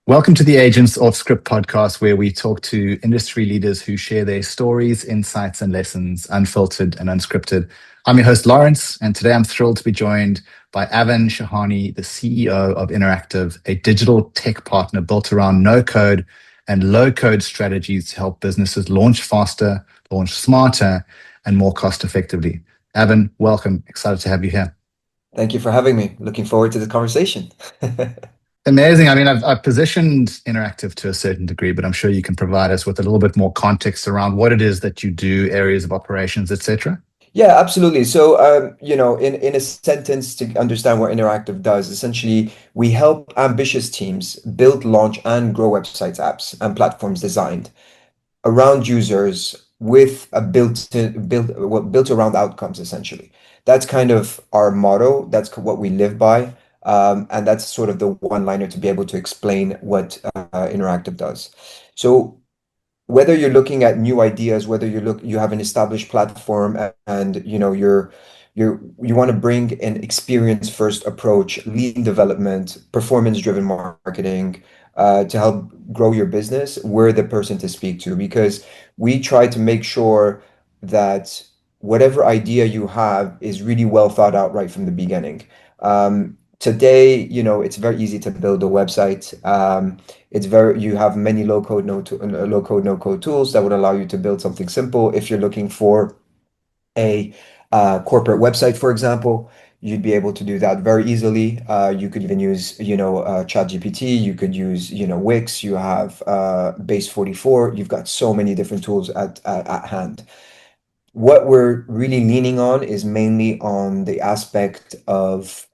Welcome to the Aegance Offscript Podcast, where we talk to industry leaders who share their stories, insights, and lessons, unfiltered and unscripted. I'm your host, Lawrence, and today I'm thrilled to be joined by Avin Shahani, the CEO of Inneraktive, a digital tech partner built around no-code and low-code strategies to help businesses launch faster, launch smarter, and more cost-effectively. Avin, welcome. Excited to have you here. Thank you for having me. Looking forward to the conversation. Amazing. I mean, I've positioned Inneraktive to a certain degree, but I'm sure you can provide us with a little bit more context around what it is that you do, areas of operations, etc. Yeah, absolutely. So, in a sentence to understand what Interactive does, essentially, we help ambitious teams build, launch, and grow websites, apps, and platforms designed around users with a built around outcomes, essentially. That's kind of our motto. That's what we live by. And that's sort of the one-liner to be able to explain what Interactive does. So whether you're looking at new ideas, whether you have an established platform and you want to bring an experience first approach, lean development, performance driven marketing, to help grow your business, we're the person to speak to because we try to make sure that whatever idea you have is really well thought out right from the beginning. Today, it's very easy to build a website. You have many low code, no code tools that would allow you to build something simple. If you're looking for a corporate website, for example, you'd be able to do that very easily. You could even use, ChatGPT. You could use, Wix. You have Base 44. You've got so many different tools at hand. What we're really leaning on is mainly on the aspect of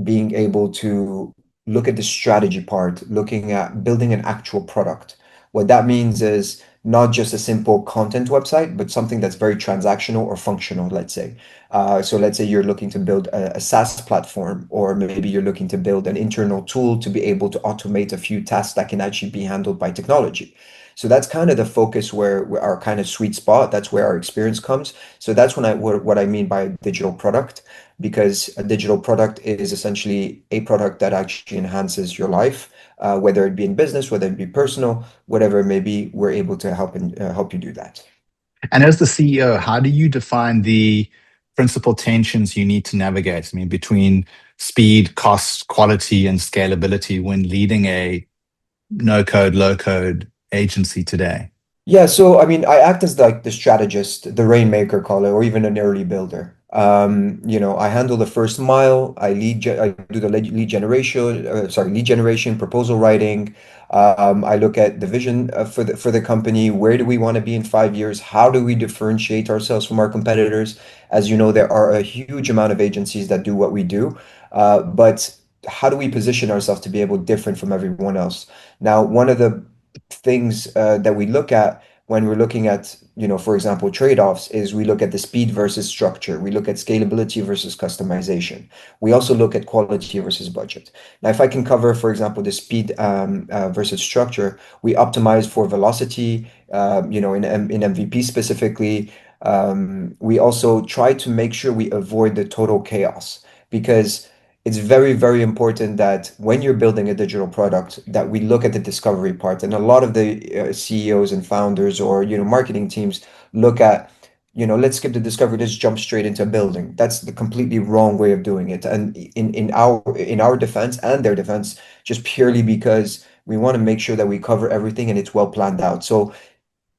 being able to look at the strategy part, looking at building an actual product. What that means is not just a simple content website, but something that's very transactional or functional, let's say. So let's say you're looking to build a SaaS platform, or maybe you're looking to build an internal tool to be able to automate a few tasks that can actually be handled by technology. So that's kind of the focus where our kind of sweet spot, that's where our experience comes. So that's what I mean by a digital product, because a digital product is essentially a product that actually enhances your life, whether it be in business, whether it be personal, whatever it may be, we're able to help you do that. And as the CEO, how do you define the principal tensions you need to navigate? I mean, between speed, cost, quality, and scalability when leading a no-code, low-code agency today? Yeah, so I mean, I act as like the strategist, the rainmaker call it, or even an early builder. I handle the first mile. I do the lead generation, proposal writing. I look at the vision for the company. Where do we want to be in 5 years? How do we differentiate ourselves from our competitors? As you know, there are a huge amount of agencies that do what we do, but how do we position ourselves to be able different from everyone else? Now, one of the things that we look at when we're looking at, for example, trade-offs is we look at the speed versus structure. We look at scalability versus customization. We also look at quality versus budget. Now, if I can cover, for example, the speed versus structure, we optimize for velocity, in MVP specifically. We also try to make sure we avoid the total chaos because it's very, very important that when you're building a digital product, that we look at the discovery part. And a lot of the CEOs and founders or, marketing teams look at, let's skip the discovery, let's jump straight into building. That's the completely wrong way of doing it. And in our defense and their defense, just purely because we want to make sure that we cover everything and it's well planned out. So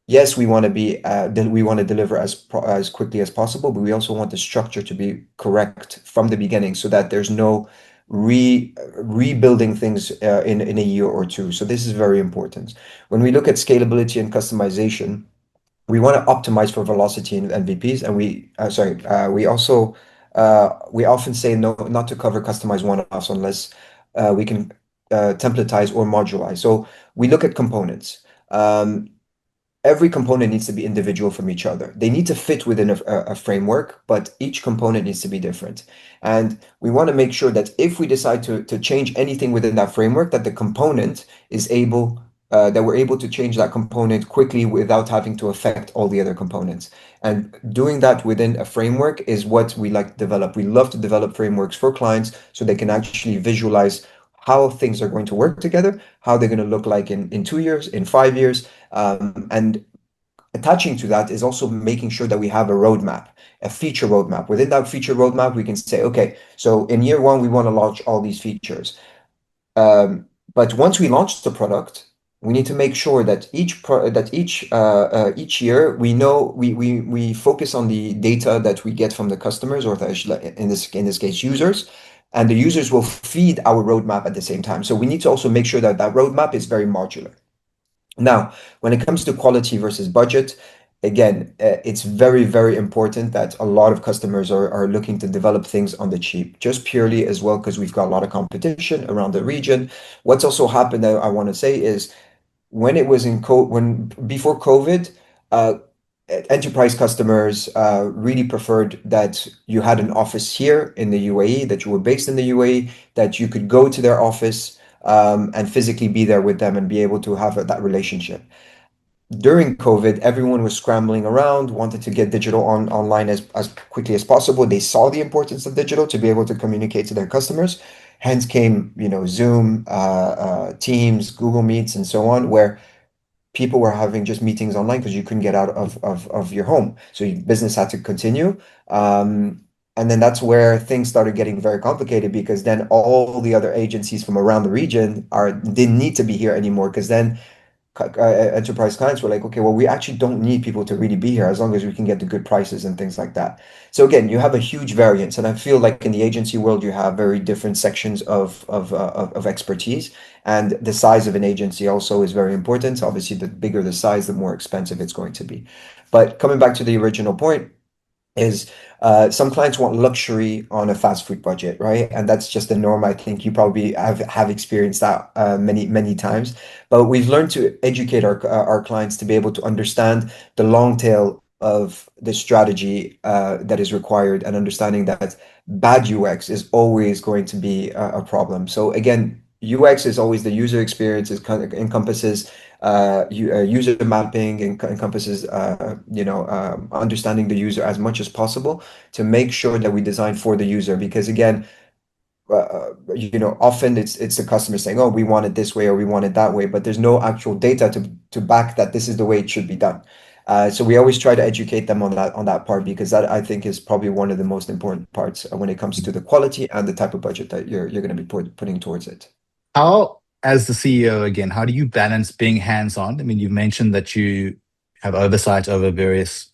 yes, we want to deliver as quickly as possible, but we also want the structure to be correct from the beginning so that there's no rebuilding things in a year or two. So this is very important. When we look at scalability and customization, we want to optimize for velocity and MVPs, and we often say no, not to cover customized one-offs unless we can templatize or modularize. So we look at components. Every component needs to be individual from each other. They need to fit within a framework, but each component needs to be different. And we want to make sure that if we decide to change anything within that framework, that the component is able, that we're able to change that component quickly without having to affect all the other components. And doing that within a framework is what we like to develop. We love to develop frameworks for clients so they can actually visualize how things are going to work together, how they're going to look like in 2 years, in 5 years. And attaching to that is also making sure that we have a roadmap, a feature roadmap. Within that feature roadmap, we can say, okay, so in year one, we want to launch all these features. But once we launch the product, we need to make sure that each year we know we focus on the data that we get from the customers, or in this case users, and the users will feed our roadmap at the same time. So we need to also make sure that that roadmap is very modular. Now, when it comes to quality versus budget, again, it's very, very important that a lot of customers are looking to develop things on the cheap, just purely as well, because we've got a lot of competition around the region. What's also happened that I want to say is when it was before COVID, uh, enterprise customers really preferred that you had an office here in the UAE, that you were based in the UAE, that you could go to their office and physically be there with them and be able to have that relationship. During COVID, everyone was scrambling around, wanted to get digital online as quickly as possible. They saw the importance of digital to be able to communicate to their customers. Hence came, Zoom, Teams, Google Meets, and so on, where people were having just meetings online because you couldn't get out of your home. So your business had to continue. And then that's where things started getting very complicated, because then all the other agencies from around the region didn't need to be here anymore, because then enterprise clients were like, okay, well, we actually don't need people to really be here as long as we can get the good prices and things like that. So again, you have a huge variance, and I feel like in the agency world, you have very different sections of expertise, and the size of an agency also is very important. Obviously, the bigger the size, the more expensive it's going to be. But coming back to the original point, is some clients want luxury on a fast food budget, right? And that's just the norm. I think you probably have experienced that many times. But we've learned to educate our clients to be able to understand the long tail of the strategy that is required, and understanding that bad UX is always going to be a problem. So again, UX is always the user experience. It kind of encompasses user mapping, and encompasses understanding the user as much as possible to make sure that we design for the user. Because again, often it's the customer saying, "Oh, we want it this way," or "We want it that way," but there's no actual data to back that this is the way it should be done. So we always try to educate them on that part, because that, I think, is probably one of the most important parts when it comes to the quality and the type of budget that you're going to be putting towards it. How, as the CEO again, how do you balance being hands-on? I mean, you've mentioned that you have oversight over various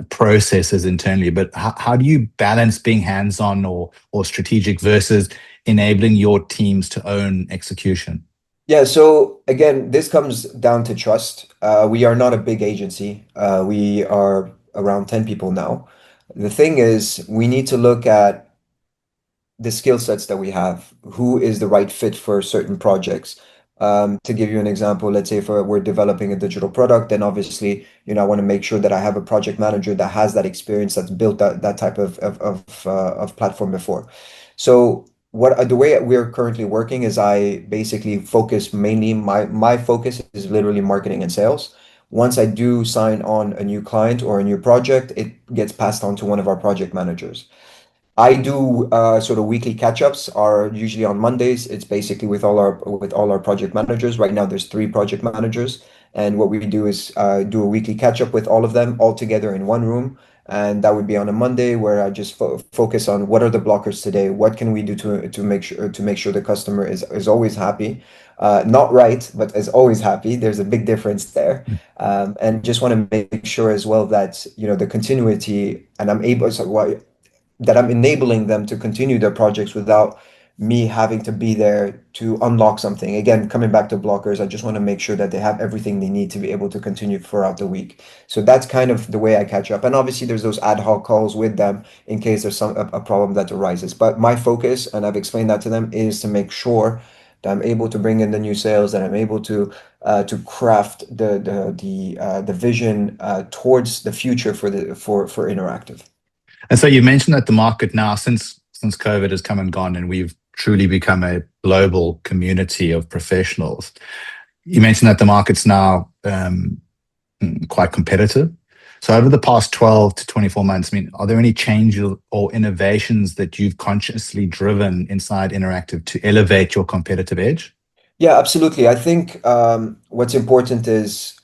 processes internally, but how do you balance being hands-on or strategic versus enabling your teams to own execution? Yeah, so again, this comes down to trust. We are not a big agency. We are around 10 people now. The thing is, we need to look at the skill sets that we have, who is the right fit for certain projects. To give you an example, let's say if we're developing a digital product, then obviously, I want to make sure that I have a project manager that has that experience, that's built that type of platform before. So the way we're currently working is I basically focus mainly, my focus is literally marketing and sales. Once I do sign on a new client or a new project, it gets passed on to one of our project managers. I do sort of weekly catch-ups are usually on Mondays. It's basically with all our project managers. Right now, there's 3 project managers, and what we do is do a weekly catch-up with all of them all together in one room, and that would be on a Monday, where I just focus on what are the blockers today, what can we do to make sure the customer is always happy, not right, but is always happy. There's a big difference there, and just want to make sure as well that the continuity, and that I'm enabling them to continue their projects without me having to be there to unlock something. Again, coming back to blockers, I just want to make sure that they have everything they need to be able to continue throughout the week. So that's kind of the way I catch up. And obviously, there's those ad hoc calls with them in case there's a problem that arises. But my focus, and I've explained that to them, is to make sure that I'm able to bring in the new sales, that I'm able to craft the vision towards the future for Inneraktive. And so you mentioned that the market now, since COVID has come and gone, and we've truly become a global community of professionals. You mentioned that the market's now quite competitive. So over the past 12 to 24 months, I mean, are there any changes or innovations that you've consciously driven inside Inneraktive to elevate your competitive edge? Yeah, absolutely. I think what's important is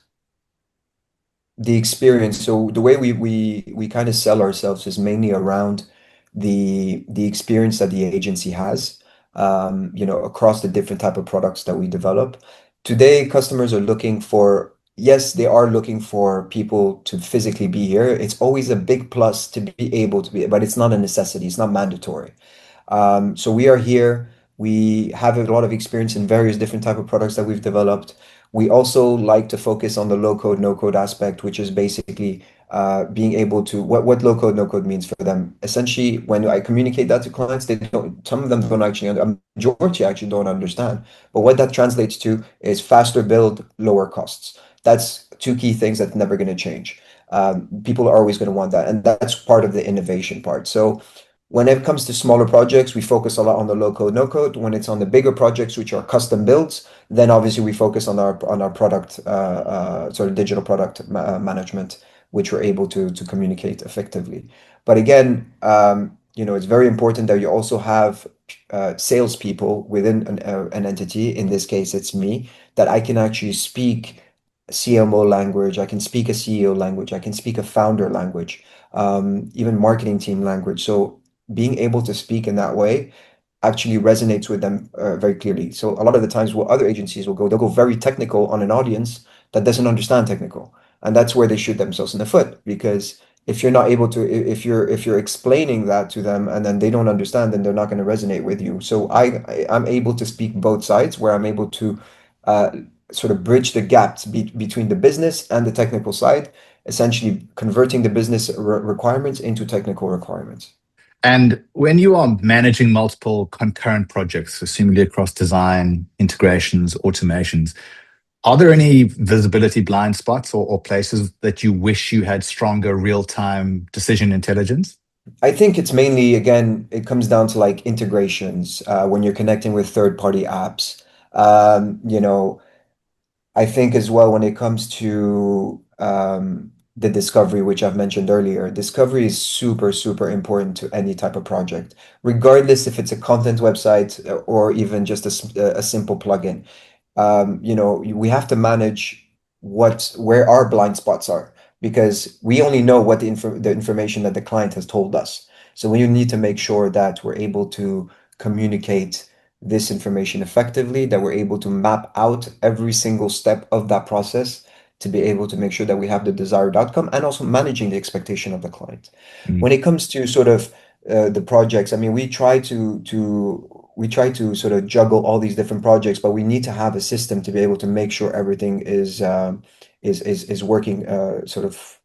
the experience. So the way we kind of sell ourselves is mainly around the experience that the agency has, across the different type of products that we develop. Today, customers are looking for, yes, they are looking for people to physically be here. It's always a big plus to be able to be, but it's not a necessity. It's not mandatory. So we are here. We have a lot of experience in various different type of products that we've developed. We also like to focus on the low code, no code aspect, which is basically being able to what low code, no code means for them. Essentially, when I communicate that to clients, they don't, some of them don't actually, a majority actually don't understand. But what that translates to is faster build, lower costs. That's two key things that's never going to change. People are always going to want that, and that's part of the innovation part. So when it comes to smaller projects, we focus a lot on the low code, no code. When it's on the bigger projects, which are custom builds, then obviously we focus on our product, sort of digital product management, which we're able to communicate effectively. But again, it's very important that you also have salespeople within an entity. In this case, it's me, that I can actually speak CMO language, I can speak a CEO language, I can speak a founder language, even marketing team language. So being able to speak in that way actually resonates with them very clearly. So a lot of the times what other agencies will go, they'll go very technical on an audience that doesn't understand technical. And that's where they shoot themselves in the foot, because if you're not able to, if you're explaining that to them and then they don't understand, then they're not going to resonate with you. So I'm able to speak both sides, where I'm able to uh, sort of bridge the gaps between the business and the technical side, essentially converting the business requirements into technical requirements. And when you are managing multiple concurrent projects, assumably across design, integrations, automations, are there any visibility blind spots or places that you wish you had stronger real-time decision intelligence? I think it's mainly, again, it comes down to like integrations when you're connecting with third-party apps. Um, you know, I think as well when it comes to the discovery, which I've mentioned earlier, discovery is super, super important to any type of project, regardless if it's a content website or even just a simple plugin. We have to manage where our blind spots are, because we only know what the information that the client has told us. So we need to make sure that we're able to communicate this information effectively, that we're able to map out every single step of that process to be able to make sure that we have the desired outcome, and also managing the expectation of the client. Mm. When it comes to sort of the projects, I mean, we try to sort of juggle all these different projects, but we need to have a system to be able to make sure everything is working sort of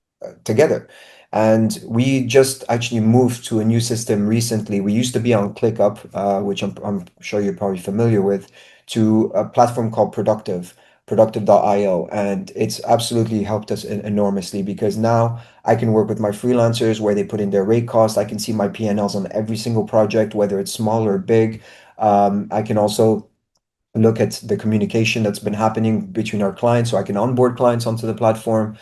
together. And we just actually moved to a new system recently. We used to be on ClickUp, which I'm sure you're probably familiar with, to a platform called Productive.io. And it's absolutely helped us enormously, because now I can work with my freelancers where they put in their rate cost. I can see my P&Ls on every single project, whether it's small or big. I can also look at the communication that's been happening between our clients, so I can onboard clients onto the platform.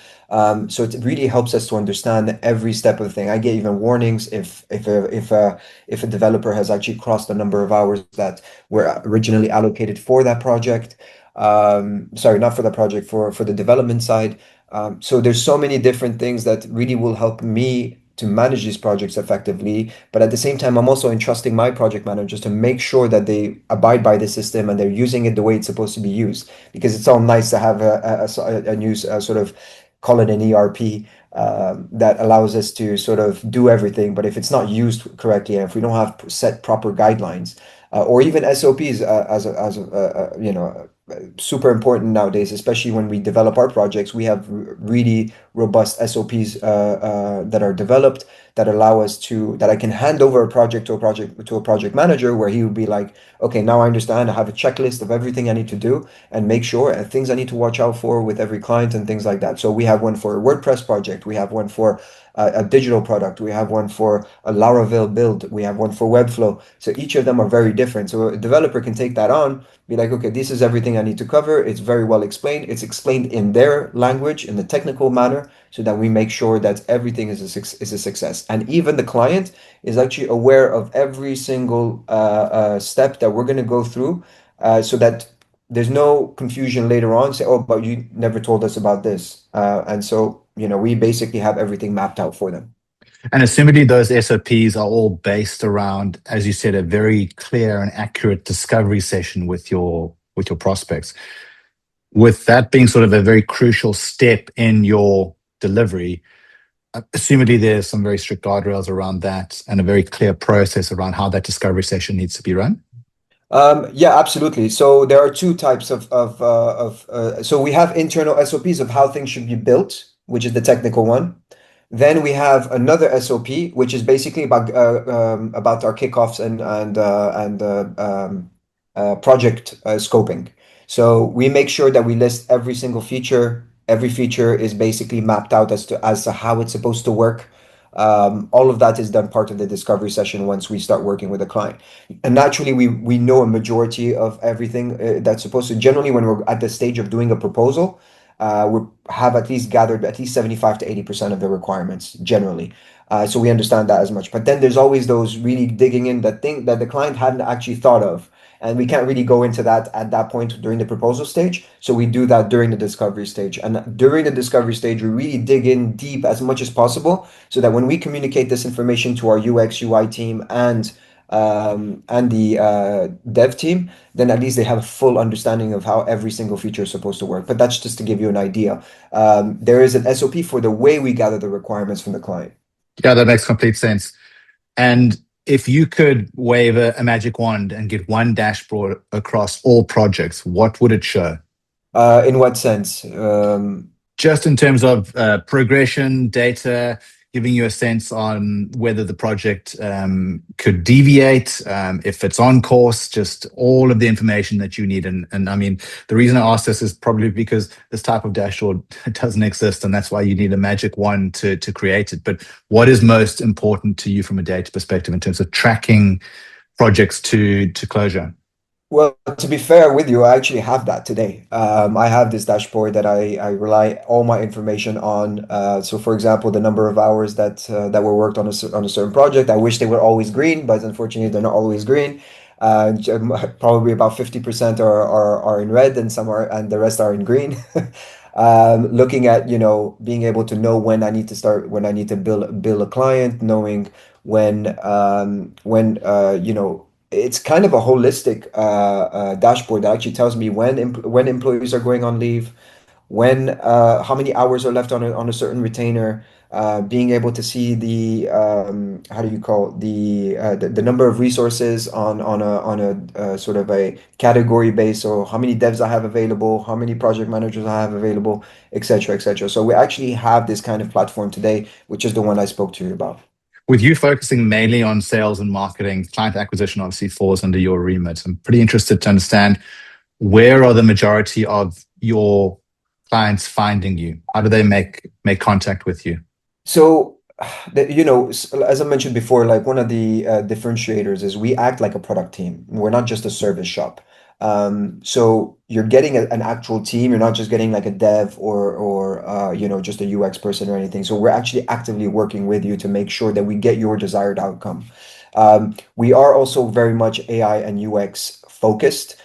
So it really helps us to understand every step of the thing. I get even warnings if a developer has actually crossed the number of hours that were originally allocated for that project. Sorry, not for the project, for the development side. So there's so many different things that really will help me to manage these projects effectively. But at the same time, I'm also entrusting my project managers to make sure that they abide by the system and they're using it the way it's supposed to be used. Because it's all nice to have a new sort of, call it an ERP, that allows us to sort of do everything. But if it's not used correctly, and if we don't have set proper guidelines, or even SOPs, super important nowadays, especially when we develop our projects. We have really robust SOPs that are developed, that allow us that I can hand over a project to a project manager, where he would be like, okay, now I understand. I have a checklist of everything I need to do, and make sure things I need to watch out for with every client and things like that. So we have one for a WordPress project, we have one for a digital product, we have one for a Laravel build, we have one for Webflow. So each of them are very different. So a developer can take that on, be like, okay, this is everything everything I need to cover. It's very well explained. It's explained in their language, in the technical manner, so that we make sure that everything is a success. And even the client is actually aware of every single step that we're going to go through, so that there's no confusion later on. Say, oh, but you never told us about this. And so, we basically have everything mapped out for them. And assumedly, those SOPs are all based around, as you said, a very clear and accurate discovery session with your prospects. With that being sort of a very crucial step in your delivery, assumedly there's some very strict guardrails around that and a very clear process around how that discovery session needs to be run. Yeah, absolutely. So there are two types so we have internal SOPs of how things should be built, which is the technical one. Then we have another SOP, which is basically about our kickoffs and project scoping. So we make sure that we list every single feature. Every feature is basically mapped out as to how it's supposed to work. All of that is done part of the discovery session once we start working with a client. And naturally, we know a majority of everything that's supposed to. Generally, when we're at the stage of doing a proposal, we have at least gathered at least 75 to 80% of the requirements generally. So we understand that as much. But then there's always those really digging in that thing that the client hadn't actually thought of. And we can't really go into that at that point during the proposal stage. So we do that during the discovery stage. And during the discovery stage, we really dig in deep as much as possible so that when we communicate this information to our UX, UI team and the dev team, then at least they have a full understanding of how every single feature is supposed to work. But that's just to give you an idea. There is an SOP for the way we gather the requirements from the client. Yeah, that makes complete sense. And if you could wave a magic wand and get one dashboard across all projects, what would it show? In what sense? Just in terms of progression, data, giving you a sense on whether the project could deviate, if it's on course, just all of the information that you need. And I mean, the reason I ask this is probably because this type of dashboard doesn't exist, and that's why you need a magic wand to create it. But what is most important to you from a data perspective in terms of tracking projects to closure? Well, to be fair with you, I actually have that today. I have this dashboard that I rely all my information on. So, for example, the number of hours that were worked on on a certain project. I wish they were always green, but unfortunately, they're not always green. Probably about 50% are in red, and and the rest are in green. Looking at, being able to know when I need to start, when I need to bill a client, knowing when it's kind of a holistic dashboard that actually tells me when employees are going on leave, when how many hours are left on a certain retainer, being able to see the how do you call it? The number of resources on a sort of a category base, so how many devs I have available, how many project managers I have available, etc., etc. So we actually have this kind of platform today, which is the one I spoke to you about. With you focusing mainly on sales and marketing, client acquisition obviously falls under your remit. I'm pretty interested to understand, where are the majority of your clients finding you? How do they make contact with you? So, as I mentioned before, like one of the differentiators is we act like a product team. We're not just a service shop. So you're getting an actual team. You're not just getting like a dev or just a UX person or anything. So we're actually actively working with you to make sure that we get your desired outcome. We are also very much AI and UX focused,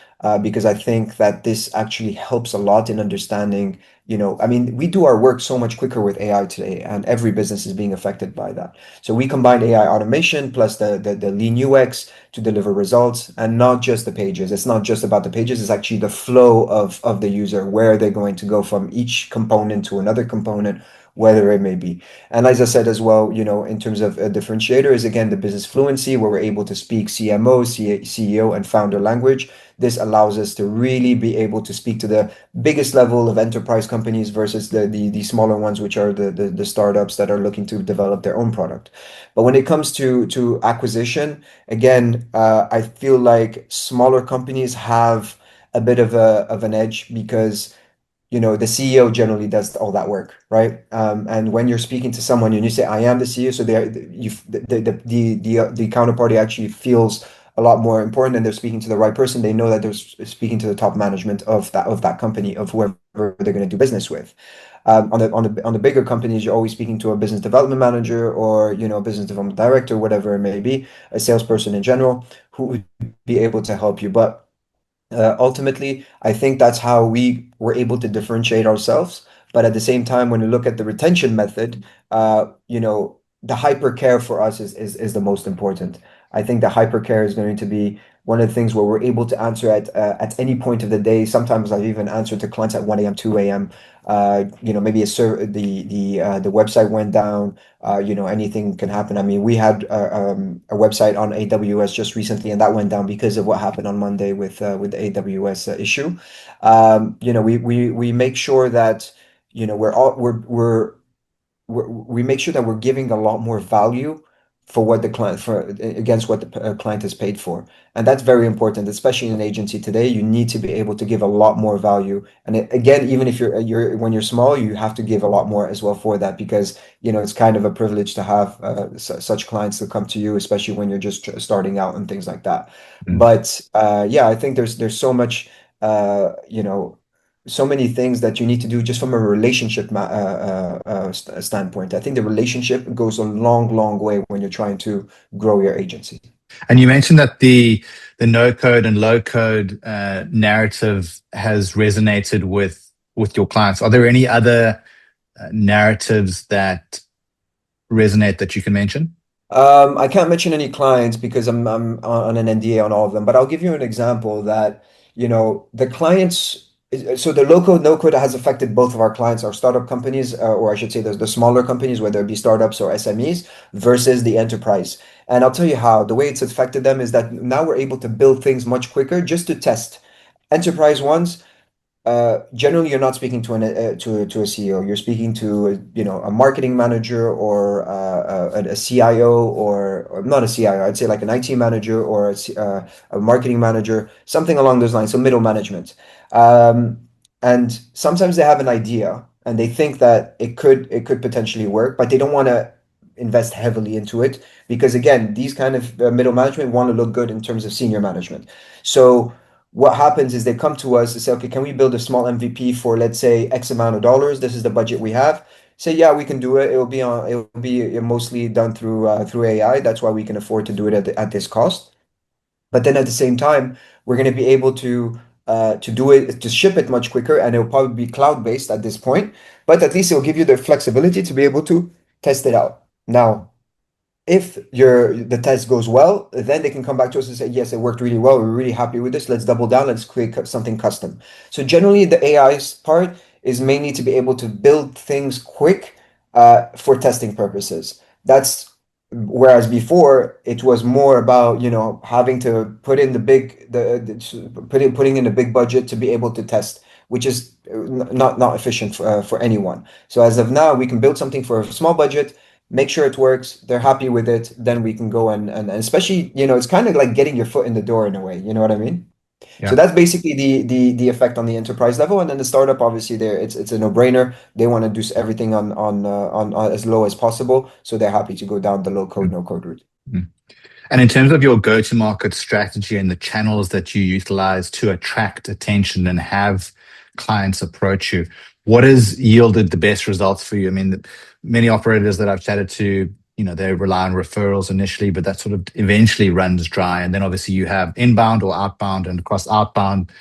because I think that this actually helps a lot in understanding, I mean, we do our work so much quicker with AI today, and every business is being affected by that. So we combine AI automation plus the lean UX to deliver results, and not just the pages. It's not just about the pages, it's actually the flow of the user, where they're going to go from each component to another component, whether it may be. And as I said as well, in terms of a differentiator is again the business fluency, where we're able to speak CMO, CEO, and founder language. This allows us to really be able to speak to the biggest level of enterprise companies versus the smaller ones, which are the startups that are looking to develop their own product. But when it comes to acquisition, again, I feel like smaller companies have a bit of an edge because the CEO generally does all that work, right? And when you're speaking to someone and you say, "I am the CEO," so the counterparty actually feels a lot more important, and they're speaking to the right person. They know that they're speaking to the top management of that company, of whoever they're going to do business with. On the bigger companies, you're always speaking to a business development manager, or a business development director, whatever it may be, a salesperson in general, who would be able to help you. But ultimately, I think that's how we were able to differentiate ourselves. But at the same time, when you look at the retention method, the hypercare for us is the most important. I think the hypercare is going to be one of the things where we're able to answer at any point of the day. Sometimes I've even answered to clients at 1 a.m., 2 a.m. Maybe the website went down. Anything can happen. I mean, we had a website on AWS just recently, and that went down because of what happened on Monday with the AWS issue. We make sure that we make sure that we're giving a lot more value for what the client for against what the client has paid for, and that's very important, especially in an agency today. You need to be able to give a lot more value, and again, even if you're when you're small, you have to give a lot more as well for that, because it's kind of a privilege to have such clients that come to you, especially when you're just starting out and things like that. Mm. But yeah, I think there's so much so many things that you need to do just from a relationship standpoint. I think the relationship goes a long, long way when you're trying to grow your agency. And you mentioned that the no code and low code narrative has resonated with your clients. Are there any other narratives that resonate that you can mention? I can't mention any clients because I'm on an NDA on all of them, but I'll give you an example that, the clients, so the low code, no code has affected both of our clients, our startup companies, or I should say the smaller companies, whether it be startups or SMEs, versus the enterprise. And I'll tell you how. The way it's affected them is that now we're able to build things much quicker just to test. Enterprise ones, generally you're not speaking to a CEO. You're speaking to a marketing manager, or a CIO, or not a CIO. I'd say like an IT manager, or a marketing manager, something along those lines. So middle management, and sometimes they have an idea and they think that it could potentially work, but they don't want to invest heavily into it, because again, these kind of middle management want to look good in terms of senior management. So what happens is they come to us and say, okay, can we build a small MVP for, let's say, X amount of dollars? This is the budget we have. Say, yeah, we can do it. It'll be mostly done through AI. That's why we can afford to do it at this cost. But then at the same time, we're going to be able to do it, to ship it much quicker, and it'll probably be cloud-based at this point. But at least it'll give you the flexibility to be able to test it out. Now, if the test goes well, then they can come back to us and say, yes, it worked really well. We're really happy with this. Let's double down. Let's create something custom. So generally, the AI part is mainly to be able to build things quick for testing purposes. That's whereas before it was more about having to put in putting in a big budget to be able to test, which is not efficient for anyone. So as of now, we can build something for a small budget, make sure it works, they're happy with it, then we can go and especially, it's kind of like getting your foot in the door in a way, you know what I mean? So Yeah. that's basically the effect on the enterprise level, and then the startup, obviously, there it's a no-brainer. They want to do everything on as low as possible, so they're happy to go down the low code, Mm. no code route. Mm. And in terms of your go-to-market strategy and the channels that you utilize to attract attention and have clients approach you, what has yielded the best results for you? I mean, many operators that I've chatted to, they rely on referrals initially, but that sort of eventually runs dry. And then obviously you have inbound or outbound, and across outbound,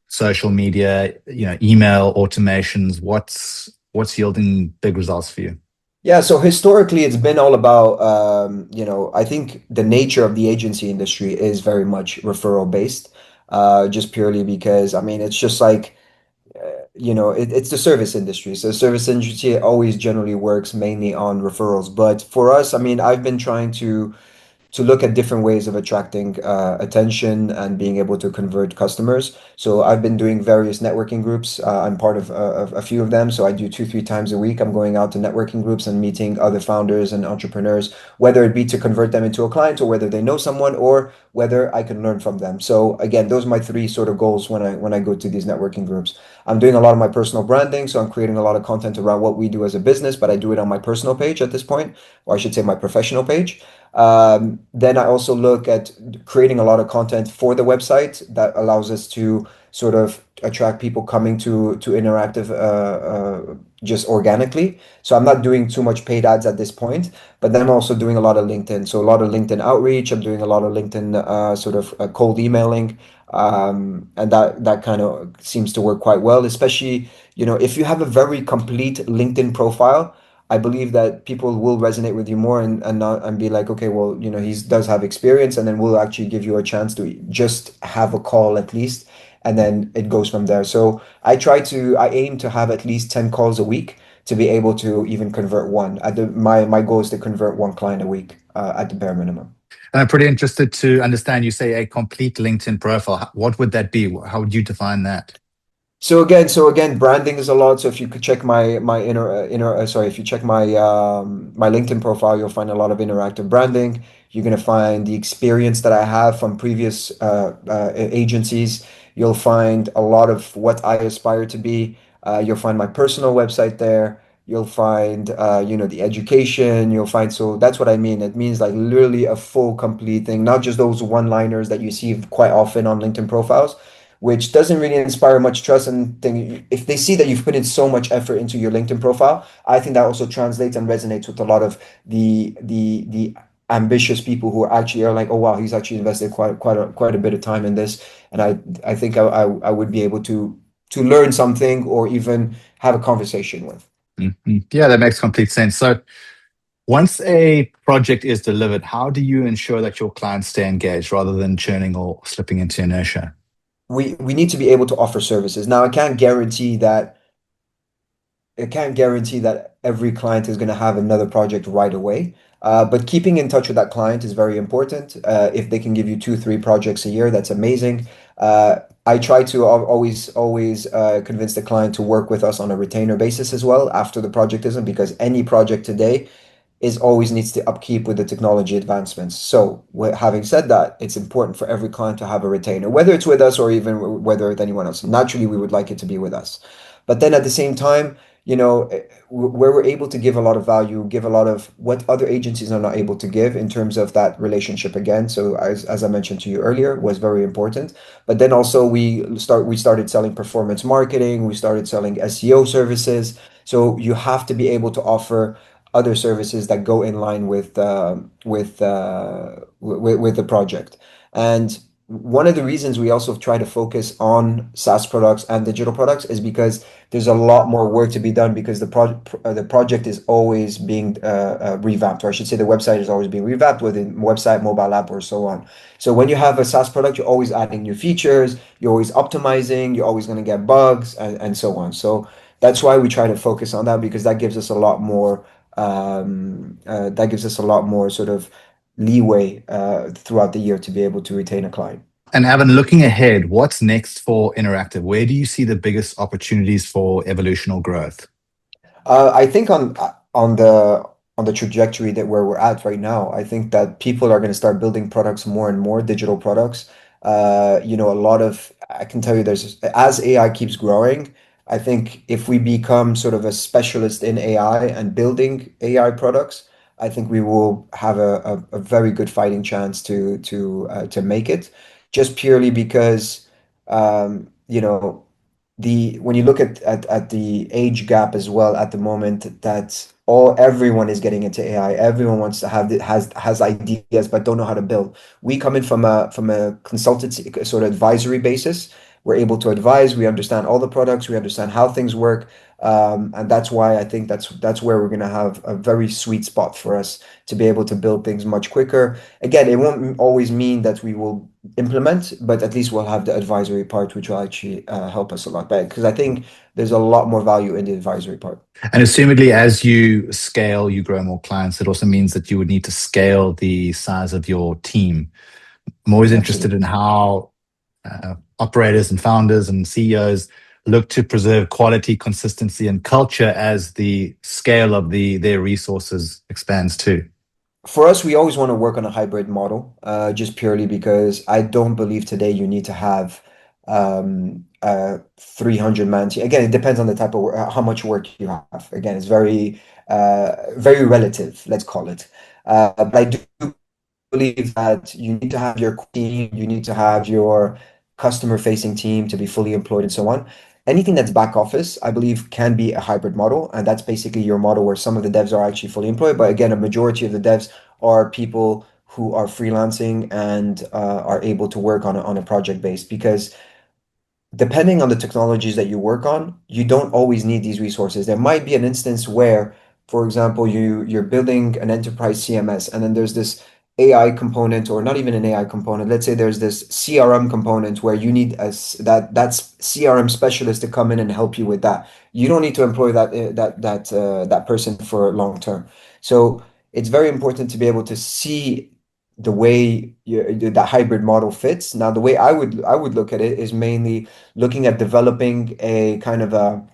social media, email automations. What's yielding big results for you? Yeah, so historically, it's been all about, I think the nature of the agency industry is very much referral based, just purely because, I mean, it's just like, it's the service industry. So service industry always generally works mainly on referrals. But for us, I mean, I've been trying to look at different ways of attracting attention and being able to convert customers. So I've been doing various networking groups. I'm part of a few of them. So I do 2, 3 times a week. I'm going out to networking groups and meeting other founders and entrepreneurs, whether it be to convert them into a client, or whether they know someone, or whether I can learn from them. So again, those are my three sort of goals when I go to these networking groups. I'm doing a lot of my personal branding, so I'm creating a lot of content around what we do as a business, but I do it on my personal page at this point, or I should say my professional page. Then I also look at creating a lot of content for the website that allows us to sort of attract people coming to Inneraktive just organically. So I'm not doing too much paid ads at this point, but then I'm also doing a lot of LinkedIn. So a lot of LinkedIn outreach. I'm doing a lot of LinkedIn sort of cold emailing. And that kind of seems to work quite well, especially, if you have a very complete LinkedIn profile. I believe that people will resonate with you more and be like, okay, well, he does have experience, and then we'll actually give you a chance to just have a call at least, and then it goes from there. So I aim to have at least 10 calls a week to be able to even convert one. My goal is to convert one client a week at the bare minimum. And I'm pretty interested to understand, you say a complete LinkedIn profile. What would that be? How would you define that? So again, branding is a lot. So if you could check my sorry, if you check my LinkedIn profile, you'll find a lot of interactive branding. You're gonna find the experience that I have from previous agencies. You'll find a lot of what I aspire to be. You'll find my personal website there. You'll find the education. You'll find, so that's what I mean. It means like literally a full complete thing, not just those one-liners that you see quite often on LinkedIn profiles, which doesn't really inspire much trust. And think if they see that you've put in so much effort into your LinkedIn profile, I think that also translates and resonates with a lot of the ambitious people who actually are like, oh wow, he's actually invested quite a bit of time in this, and I think I would be able to learn something or even have a conversation with. Mhm. Yeah, that makes complete sense. So, once a project is delivered, how do you ensure that your clients stay engaged rather than churning or slipping into inertia? We need to be able to offer services. Now, I can't guarantee that every client is going to have another project right away. But keeping in touch with that client is very important. If they can give you two, three projects a year, that's amazing. I try to always convince the client to work with us on a retainer basis as well after the project isn't, because any project today is always needs to upkeep with the technology advancements. So, having said that, it's important for every client to have a retainer, whether it's with us or even whether with anyone else. Naturally, we would like it to be with us. But then at the same time, where we're able to give a lot of value, give a lot of what other agencies are not able to give in terms of that relationship again. So as I mentioned to you earlier, was very important. But then also we started selling performance marketing, we started selling SEO services. So you have to be able to offer other services that go in line with the project. And one of the reasons we also try to focus on SaaS products and digital products is because there's a lot more work to be done, because the project is always being revamped, or I should say the website is always being revamped, within website, mobile app, or so on. So when you have a SaaS product, you're always adding new features, you're always optimizing, you're always going to get bugs, and so on. So that's why we try to focus on that, because that gives us a lot more sort of leeway throughout the year to be able to retain a client. And Avin, looking ahead, what's next for Interactive? Where do you see the biggest opportunities for evolutional growth? I think on the trajectory that where we're at right now, I think that people are going to start building products, more and more digital products. A lot of I can tell you, there's as AI keeps growing, I think if we become sort of a specialist in AI and building AI products, I think we will have a very good fighting chance to make it, just purely because you know the when you look at the age gap as well at the moment, that everyone is getting into AI. Everyone wants to have has ideas but don't know how to build. We come in from a consultancy sort of advisory basis. We're able to advise. We understand all the products. We understand how things work, and that's why I think that's where we're going to have a very sweet spot for us to be able to build things much quicker. Again, it won't always mean that we will implement, but at least we'll have the advisory part, which will actually help us a lot better. Because I think there's a lot more value in the advisory part. And assumedly, as you scale, you grow more clients. It also means that you would need to scale the size of your team. I'm always interested Absolutely. in how operators and founders and CEOs look to preserve quality, consistency, and culture as the scale of their resources expands too. For us, we always want to work on a hybrid model, just purely because I don't believe today you need to have 300-man team. Again, it depends on the type of how much work you have. Again, it's very relative, let's call it. But I do believe that you need to have your team, you need to have your customer-facing team to be fully employed and so on. Anything that's back office, I believe, can be a hybrid model, and that's basically your model where some of the devs are actually fully employed, but again, a majority of the devs are people who are freelancing and are able to work on a project base because depending on the technologies that you work on, you don't always need these resources. There might be an instance where, for example, you're building an enterprise CMS, and then there's this AI component, or not even an AI component. Let's say there's this CRM component where you need that's CRM specialist to come in and help you with that. You don't need to employ that person for long term. So it's very important to be able to see the way that hybrid model fits. Now, the way I would look at it is mainly looking at developing a kind of a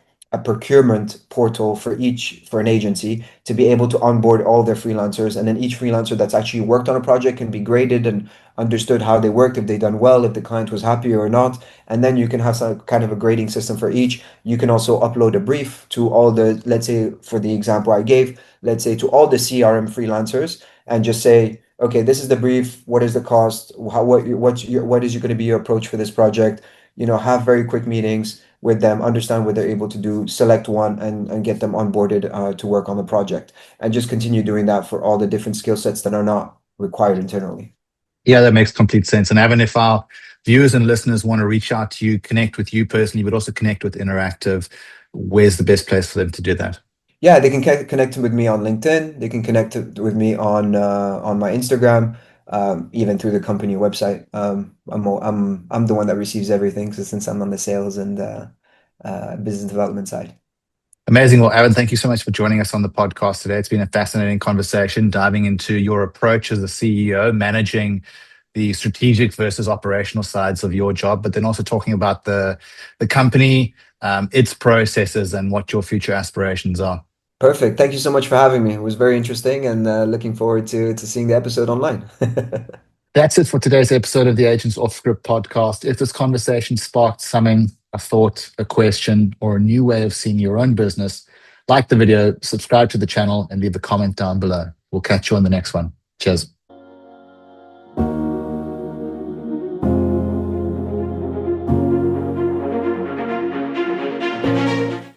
procurement portal for an agency to be able to onboard all their freelancers, and then each freelancer that's actually worked on a project can be graded and understood how they worked, if they done well, if the client was happy or not, and then you can have some kind of a grading system for each. You can also upload a brief to all the, let's say for the example I gave, let's say to all the CRM freelancers, and just say, okay, this is the brief. What is the cost? What is going to be your approach for this project? Have very quick meetings with them, understand what they're able to do, select one and get them onboarded to work on the project, and just continue doing that for all the different skill sets that are not required internally. Yeah, that makes complete sense. And Avin, if our viewers and listeners want to reach out to you, connect with you personally, but also connect with Inneraktive, where's the best place for them to do that? Yeah, they can connect with me on LinkedIn. They can connect with me on my Instagram, even through the company website. I'm the one that receives everything, so since I'm on the sales and business development side. Amazing. Well, Avin, thank you so much for joining us on the podcast today. It's been a fascinating conversation, diving into your approach as a CEO, managing the strategic versus operational sides of your job, but then also talking about the company, its processes, and what your future aspirations are. Perfect. Thank you so much for having me. It was very interesting, and looking forward to seeing the episode online. That's it for today's episode of the Aegance Offscript Podcast. If this conversation sparked something, a thought, a question, or a new way of seeing your own business, like the video, subscribe to the channel, and leave a comment down below. We'll catch you on the next one. Cheers.